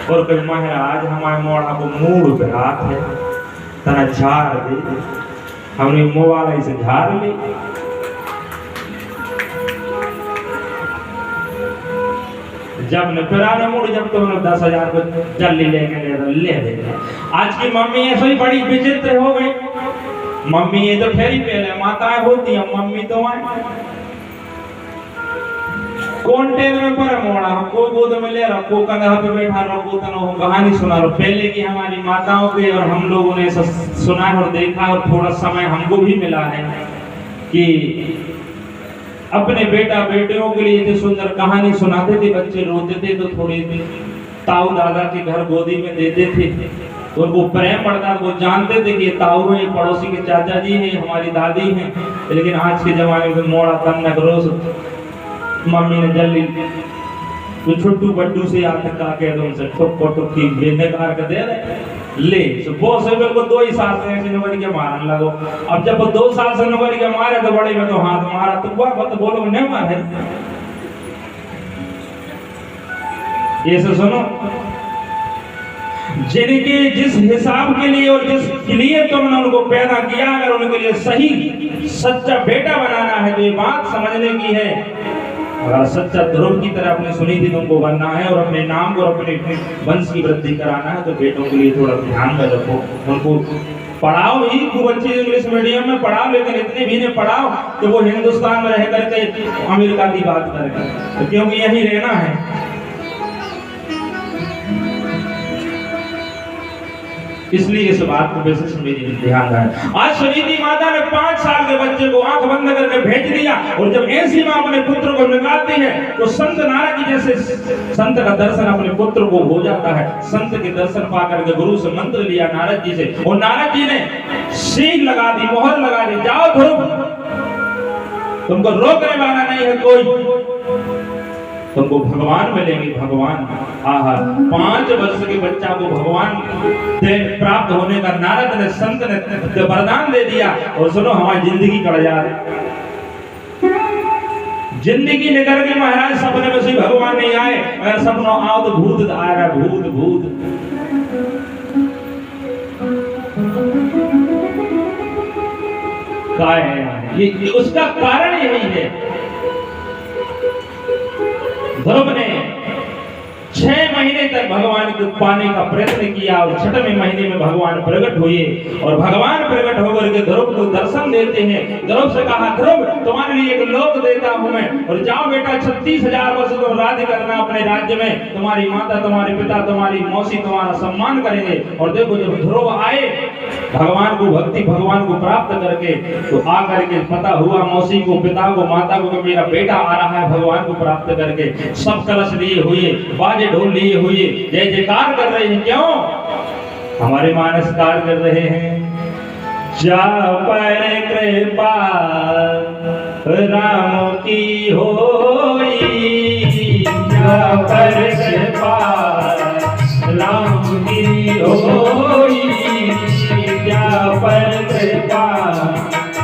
और कल महाराज हमारे मोड़ा को मूड बरात है तना झाड़ दे हमने मोबाइल से झाड़ ली जब न पुराने मूड जब तो हम 10,000 को जल्दी लेके ले दे आज की मम्मी ऐसे ही बड़ी विचित्र हो गई मम्मी ये तो फेरी पहले माताएं होती हैं मम्मी तो आए कॉन्टेन में पर मोड़ा को गोद में ले रहा को कंधा पे बैठा रहा को तनो कहानी सुना रहा पहले की हमारी माताओं के और हम लोगों ने सुना और देखा और थोड़ा समय हमको भी मिला है कि अपने बेटा बेटियों के लिए इतनी सुंदर कहानी सुनाते थे बच्चे रोते थे तो थोड़ी ताऊ दादा के घर गोदी में देते थे तो उनको प्रेम बढ़ता वो जानते थे कि ताऊ है पड़ोसी के चाचा जी हैं हमारी दादी हैं लेकिन आज के जमाने में मोड़ा तन रोज मम्मी ने जल्दी तो छोटू बड्डू से आते का के एकदम से ठोको ठोकी बेने कार के दे रहे ले तो वो से मेरे को 2 ही साल से ऐसे नौकरी के मारने लगो अब जब वो 2 साल से नौकरी के मारे तो बड़े में तो हाथ मारा तो वो मत बोलो नहीं मारे ये से सुनो जिनके जिस हिसाब के लिए और जिस लिए तुमने उनको पैदा किया अगर उनके लिए सही सच्चा बेटा बनाना है तो ये बात समझने की है अगर सच्चा ध्रुव की तरह आपने सुनी थी तुमको बनना है और अपने नाम को अपने वंश की वृद्धि कराना है तो बेटों के लिए थोड़ा ध्यान में रखो उनको पढ़ाओ ही खूब अच्छी इंग्लिश मीडियम में पढ़ाओ लेकिन इतने भी नहीं पढ़ाओ कि वो हिंदुस्तान में रह करके अमेरिका की बात करें तो क्योंकि यही रहना है इसलिए इस बात को विशेष मेरी ध्यान रहे आज सुनीति माता ने 5 साल के बच्चे को आंख बंद करके भेज दिया और जब ऐसी मां अपने पुत्र को निकालती है तो संत नारद जी जैसे संत का दर्शन अपने पुत्र को हो जाता है संत के दर्शन पाकर के गुरु से मंत्र लिया नारद जी से और नारद जी ने सील लगा दी मोहर लगा दी जाओ ध्रुव तुमको रोकने वाला नहीं है कोई तुमको भगवान मिलेंगे भगवान आहा 5 वर्ष के बच्चा को भगवान से प्राप्त होने का नारद ने संत ने वरदान दे दिया और सुनो हमारी जिंदगी कट जा रही जिंदगी निकल गई महाराज सपने में से भगवान नहीं आए अगर सपनों आओ तो भूत आ रहा भूत भूत क्या है ये उसका कारण यही है ध्रुव ने 6 महीने तक भगवान को पाने का प्रयत्न किया और 6वें महीने में भगवान प्रकट हुए और भगवान प्रकट होकर के ध्रुव को दर्शन देते हैं ध्रुव से कहा ध्रुव तुम्हारे लिए एक लोक देता हूं मैं और जाओ बेटा 36,000 वर्ष तुम राज्य करना अपने राज्य में तुम्हारी माता तुम्हारे पिता तुम्हारी मौसी तुम्हारा सम्मान करेंगे और देखो जब ध्रुव आए भगवान को भक्ति भगवान को प्राप्त करके तो आकर के पता हुआ मौसी को पिता को माता को मेरा बेटा आ रहा है भगवान को प्राप्त करके सब कलश लिए हुए बाजे ढोल लिए हुए जय जयकार कर रहे हैं क्यों हमारे मानसकार कर रहे हैं जा पर कृपा राम की होई जा पर कृपा राम की होई जा पर कृपा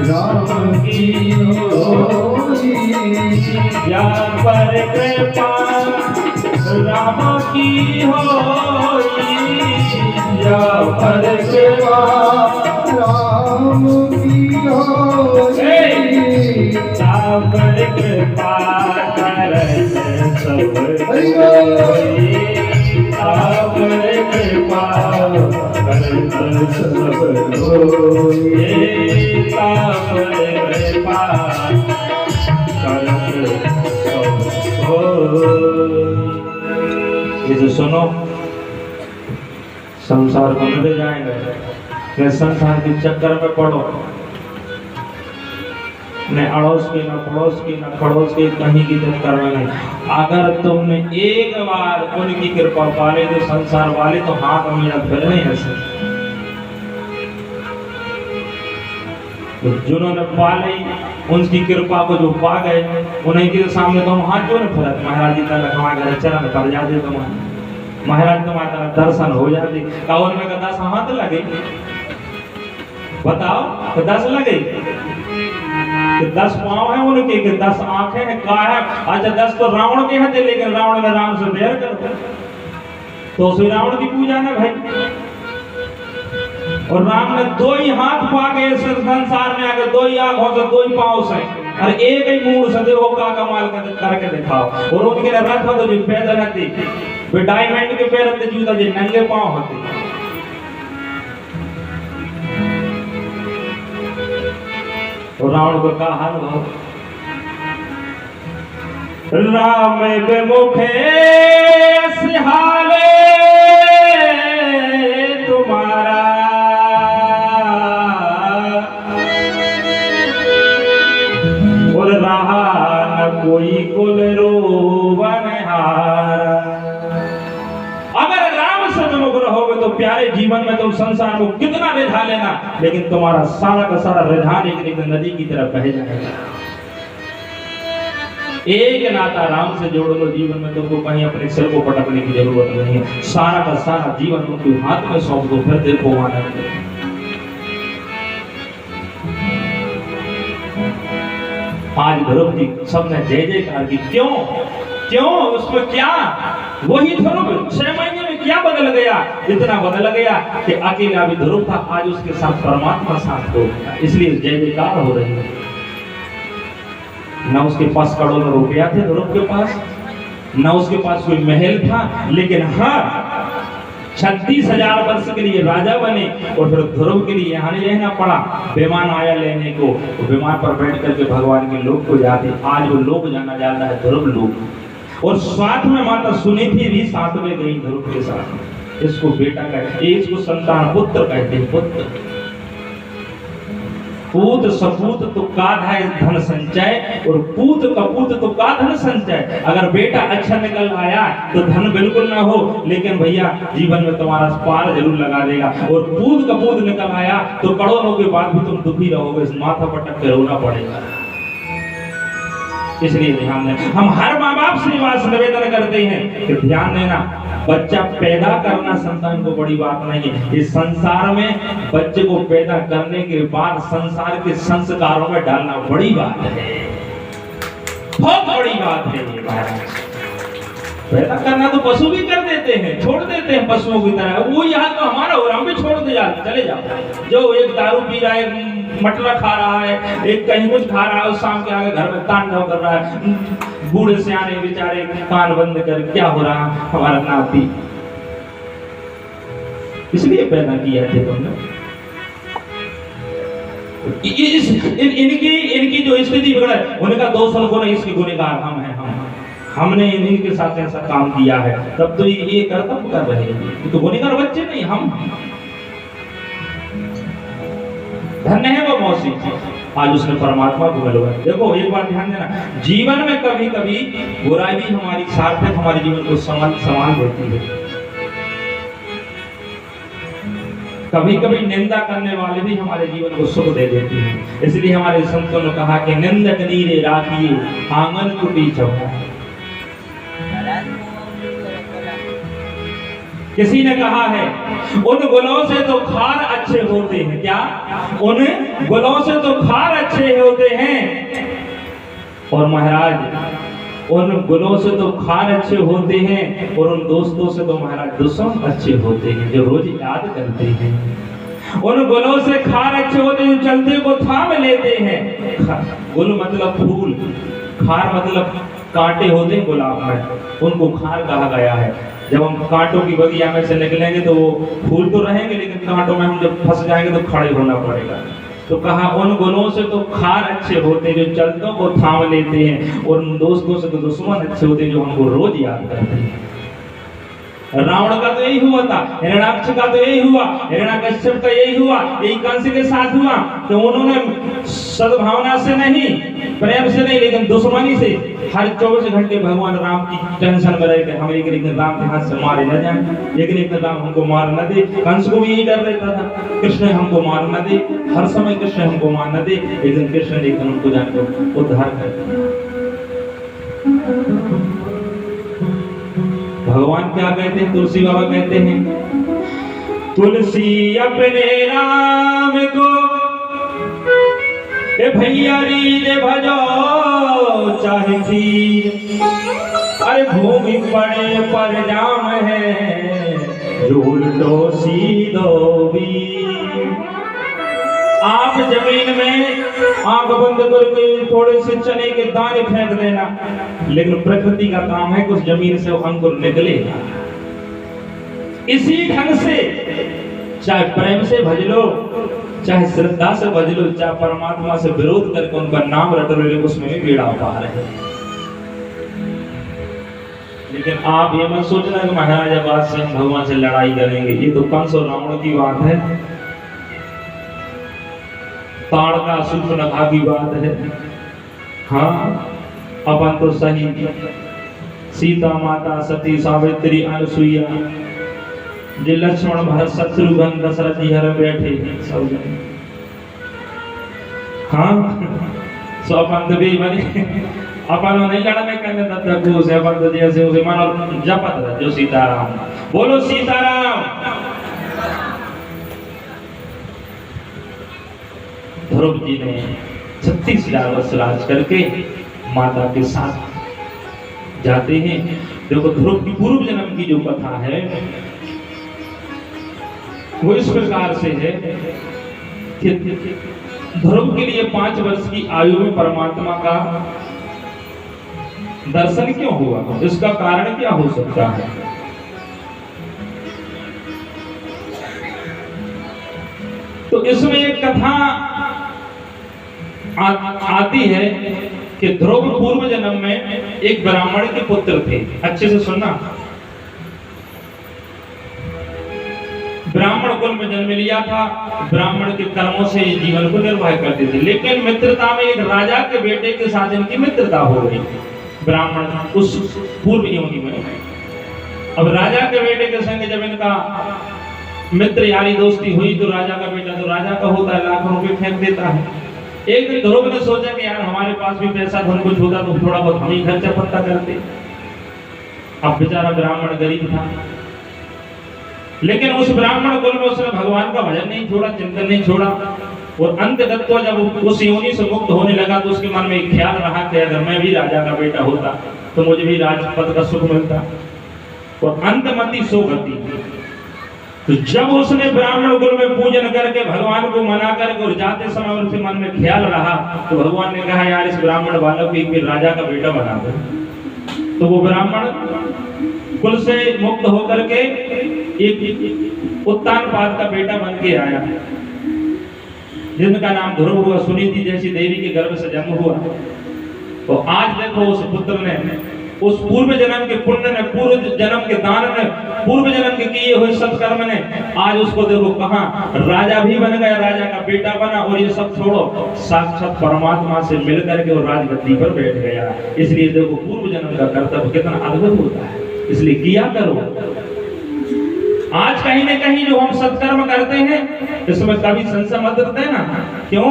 राम की होई जा पर कृपा राम की होई या पर कृपा राम की होई या पर कृपा करत सब होई या पर कृपा करत सब होई या पर कृपा करत सब होई ये जो सुनो संसार को मिल जाएंगे संसार के चक्कर में पड़ो न अड़ोस की न पड़ोस की न खड़ोस की कहीं की चक्कर में नहीं अगर तुमने एक बार उनकी कृपा पाले तो संसार वाले तो हाथ मेरा फिर नहीं ऐसे तो जिन्होंने पाले उनकी कृपा को जो पा गए उन्हीं के सामने तो हम हाथ क्यों नहीं फैलाते महाराज जी तक हमारे चरण कर जाते तुम्हारे महाराज तुम्हारा दर्शन हो जाते कावन में 10 हाथ लगे बताओ तो 10 लगे कि 10 पांव है उनके कि 10 आंखें हैं क्या है अच्छा 10 तो रावण के हैं लेकिन रावण ने राम से बैर कर तो श्री रावण की पूजा ना भाई। और राम ने दो ही हाथ पाके इस संसार में आकर, दो ही आंखों से, दो ही पांव से और एक ही मूड से देखो का कमाल करके दिखाओ। और उनके रथ हो तो जो पैदल रहती, वे डायमंड के पैर रहते, जूता जो नंगे पांव होते। और रावण को कहा हाल हो, राम के मुखे सिहाले तुम्हारा, और रहा न कोई कुल रोवनहारा। अगर राम से विमुख रहोगे तो प्यारे जीवन में तुम संसार को कितना रिझा लेना, लेकिन तुम्हारा सारा का सारा रिझान एक नदी की तरफ बह जाएगा। एक नाता राम से जोड़ लो जीवन में, तुमको कहीं अपने सिर को पटकने की जरूरत नहीं है। सारा का सारा जीवन उनके हाथ में सौंप दो, फिर देखो आनंद। आज ध्रुव जी सबने जय जयकार की, क्यों क्यों, उसमें क्या, वही ध्रुव 6 महीने में क्या बदल गया, इतना बदल गया कि अकेला भी ध्रुव था, आज उसके साथ परमात्मा साथ हो गया, इसलिए जय जयकार हो रही है। न उसके पास करोड़ों रुपया थे ध्रुव के पास, न उसके पास कोई महल था, लेकिन हाँ 36,000 वर्ष के लिए राजा बने। और फिर ध्रुव के लिए यहाँ नहीं रहना पड़ा, विमान आया लेने को, विमान पर बैठ करके भगवान के लोक को जाते। आज वो लोक जाना जाता है ध्रुव लोक। और साथ में माता सुनीति भी साथ में गई ध्रुव के साथ। इसको बेटा कहते हैं, इसको संतान पुत्र कहते हैं, पुत्र। पूत सपूत तो का है धन संचय, और पूत कपूत तो का धन संचय। अगर बेटा अच्छा निकल आया तो धन बिल्कुल ना हो, लेकिन भैया जीवन में तुम्हारा पार जरूर लगा देगा। और पूत कपूत निकल आया तो करोड़ों के बाद भी तुम दुखी रहोगे, माथा पटक के रोना पड़ेगा। इसलिए ध्यान देना, हम हर माँ बाप से निवेदन करते हैं कि ध्यान देना, बच्चा पैदा करना संतान को बड़ी बात नहीं है। इस संसार में बच्चे को पैदा करने के बाद संसार के संस्कारों में डालना बड़ी बात है, बहुत बड़ी बात है ये बात। पैदा करना तो पशु भी कर देते हैं, छोड़ देते हैं पशुओं की तरह। वो यहाँ तो हमारा हो, हम भी छोड़ दे जाते, चले जाओ। जो एक दारू पी रहा है, मटरा खा रहा है, एक कहीं कुछ खा रहा है, उस शाम के आगे घर में तांडव कर रहा है, बूढ़े सियाने बेचारे कान बंद कर, क्या हो रहा हमारा नाती। इसलिए पैदा किया थे तुमने। इनकी जो स्थिति बिगड़ा है, उनका दोष हमको नहीं, इसके गुनहगार हम हैं। हमने इन्हीं के साथ ऐसा काम किया है, तब तो ये कर्तव्य कर रहे हैं। तो गुनहगार बच्चे नहीं, हम। धन्य है वो मौसी, आज उसने परमात्मा को मिला। देखो एक बात ध्यान देना, जीवन में कभी कभी बुराई भी हमारी सार्थक, हमारे जीवन को समान देती है। कभी कभी निंदा करने वाले भी हमारे जीवन को सुख दे देते हैं। इसलिए हमारे संतों ने कहा कि निंदक नीरे राखिए आंगन कुटी चौका। किसी ने कहा है उन गुलों से तो खार अच्छे होते हैं, क्या उन गुलों से तो खार अच्छे होते हैं, और महाराज उन गुलों से तो खार अच्छे होते हैं, और उन दोस्तों से तो महाराज दुश्मन अच्छे होते हैं जो रोज याद करते हैं। उन गुलों से खार अच्छे होते हैं जो चलते को थाम लेते हैं। गुल मतलब फूल, खार मतलब कांटे होते हैं गुलाब में, उनको खार कहा गया है। जब हम कांटों की बगिया में से निकलेंगे तो वो फूल तो रहेंगे, लेकिन कांटों में हम जब फंस जाएंगे तो खड़े होना पड़ेगा। तो कहा उन गुणों से तो खार अच्छे होते हैं जो चलतों को थाम लेते हैं, और उन दोस्तों से तो दुश्मन अच्छे होते हैं जो हमको रोज याद करते हैं। रावण का तो यही हुआ था, हिरण्याक्ष का तो यही हुआ, हिरण्यकश्यप का यही हुआ, यही कंस के साथ हुआ कि उन्होंने सद्भावना से नहीं, प्रेम से नहीं, लेकिन दुश्मनी से हर 24 घंटे भगवान राम की टेंशन में रहे कि हम एक दिन राम के हाथ से मारे न जाएं, लेकिन एक दिन राम हमको मार न दे। कंस को भी यही डर रहता था, कृष्ण हमको मार न दे, हर समय कृष्ण हमको मार न दे, लेकिन कृष्ण एक दिन उनको जाकर उद्धार कर दिया। भगवान क्या कहते हैं, तुलसी बाबा कहते हैं, तुलसी अपने राम को ए भैया रीज भजो चाहे खीर, अरे भूमि पड़े पर जाम है झूलटो सीधो भी। आप जमीन में आंख बंद करके थोड़े से चने के दाने फेंक देना, लेकिन प्रकृति का काम है कि उस जमीन से वो अंकुर निकलेगा। इसी ढंग से चाहे प्रेम से भज लो, चाहे श्रद्धा से भज लो, चाहे परमात्मा से विरोध करके उनका नाम रट लो, उसमें भी बेड़ा पार है। लेकिन आप ये मत सोचना कि महाराज अब आज से हम भगवान से लड़ाई करेंगे। ये तो कंस और रावण की बात है, ताड़का शूर्पणखा की बात है। हाँ, अपन तो सही सीता माता, सती सावित्री, अनसुईया, जे लक्ष्मण भरत शत्रुघ्न दशरथ जी हर बैठे सब। हाँ, सो अपन तो भी बने अपन नहीं लड़ने करने तक से अपन तो जैसे उसे मानो जपत रहे जो सीताराम, बोलो सीताराम। ध्रुव जी ने 36,000 वर्ष राज करके माता के साथ जाते हैं। देखो ध्रुव की पूर्व जन्म की जो कथा है वो इस प्रकार से है कि ध्रुव के लिए 5 वर्ष की आयु में परमात्मा का दर्शन क्यों हुआ, इसका कारण क्या हो सकता है। तो इसमें एक कथा आती है कि ध्रुव पूर्व जन्म में एक ब्राह्मण के पुत्र थे। अच्छे से सुनना, ब्राह्मण कुल में जन्म लिया था, ब्राह्मण के कर्मों से जीवन को निर्वाह करते थे। लेकिन मित्रता में एक राजा के बेटे के साथ इनकी मित्रता हो गई। ब्राह्मण उस पूर्व योनि में, अब राजा के बेटे के संग जब इनका मित्र यारी दोस्ती हुई तो राजा का बेटा तो राजा का होता है, लाखों रुपए फेंक देता है। एक दिन ध्रुव ने सोचा कि यार हमारे पास भी पैसा धन कुछ होता तो थोड़ा बहुत हम ही खर्चा पत्ता करते। अब बेचारा ब्राह्मण गरीब था, लेकिन उस ब्राह्मण कुल में उसने भगवान का भजन नहीं छोड़ा, चिंतन नहीं छोड़ा। और अंततः तो जब उस योनि से मुक्त होने लगा तो उसके मन में एक ख्याल रहा कि अगर मैं भी राजा का बेटा होता तो मुझे भी राजपद का सुख मिलता। और अंतमति सो गति, तो जब उसने ब्राह्मण कुल में पूजन करके भगवान को मना करके और जाते समय उसके मन में ख्याल रहा तो भगवान ने कहा यार इस ब्राह्मण बालक को एक भी राजा का बेटा बना दो। तो वो ब्राह्मण कुल से मुक्त होकर के एक उत्तानपाद का बेटा बन के आया, जिनका नाम ध्रुव हुआ। सुनीति जैसी देवी के गर्भ से जन्म हुआ। तो आज देखो उस पुत्र ने, उस पूर्व जन्म के पुण्य ने, पूर्व जन्म के दान ने, पूर्व जन्म के किए हुए सत्कर्म ने आज उसको देखो कहाँ राजा भी बन गया, राजा का बेटा बना। और ये सब छोड़ो, साक्षात परमात्मा से मिलकर के वो राजगद्दी पर बैठ गया। इसलिए देखो पूर्व जन्म का कर्तव्य कितना अद्भुत होता है, इसलिए किया करो। आज कहीं न कहीं जो हम सत्कर्म करते हैं इसमें कभी संशय मत देना। क्यों?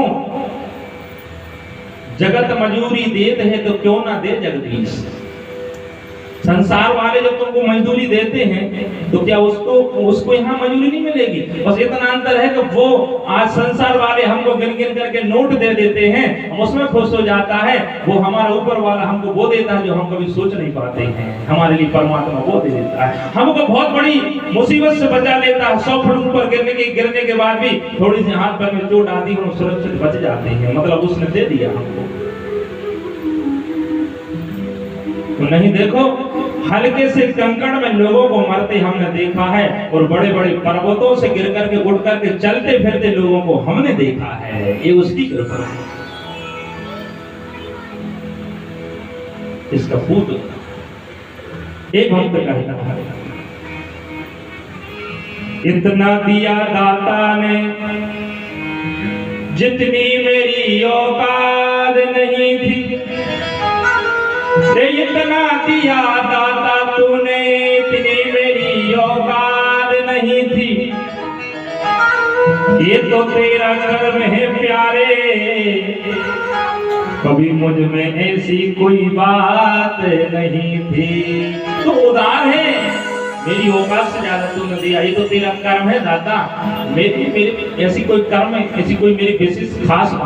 जगत मजूरी देते हैं तो क्यों ना दे जगदीश। संसार वाले जब तुमको मजदूरी देते हैं तो क्या उसको यहाँ मजदूरी नहीं मिलेगी। बस इतना अंतर है कि वो आज संसार वाले हमको गिन गिन करके नोट दे देते हैं, हम उसमें खुश हो जाता है। वो हमारा ऊपर वाला हमको वो देता है जो हम कभी सोच नहीं पाते हैं। हमारे लिए परमात्मा वो दे देता है, हमको बहुत बड़ी मुसीबत से बचा लेता है। 100 फुट ऊपर गिरने के बाद भी थोड़ी सी हाथ पैर में चोट आती है, हम सुरक्षित बच जाते हैं, मतलब उसने दे दिया हमको। तो नहीं देखो, हल्के से कंकड़ में लोगों को मरते हमने देखा है, और बड़े बड़े पर्वतों से गिर करके उड़ करके चलते फिरते लोगों को हमने देखा है। ये उसकी कृपा है। इसका पुत्र एक भक्त कहता है, इतना दिया दाता ने जितनी मेरी औकात नहीं थी, इतना दिया दाता तूने इतनी मेरी औकात नहीं थी। ये तो तेरा कर्म है प्यारे, कभी मुझ में ऐसी कोई बात नहीं थी। तो उदार है, मेरी औकात से ज्यादा तूने दिया, ये तो तेरा कर्म है दाता। मेरी ऐसी कोई कर्म, ऐसी कोई मेरी विशेष खास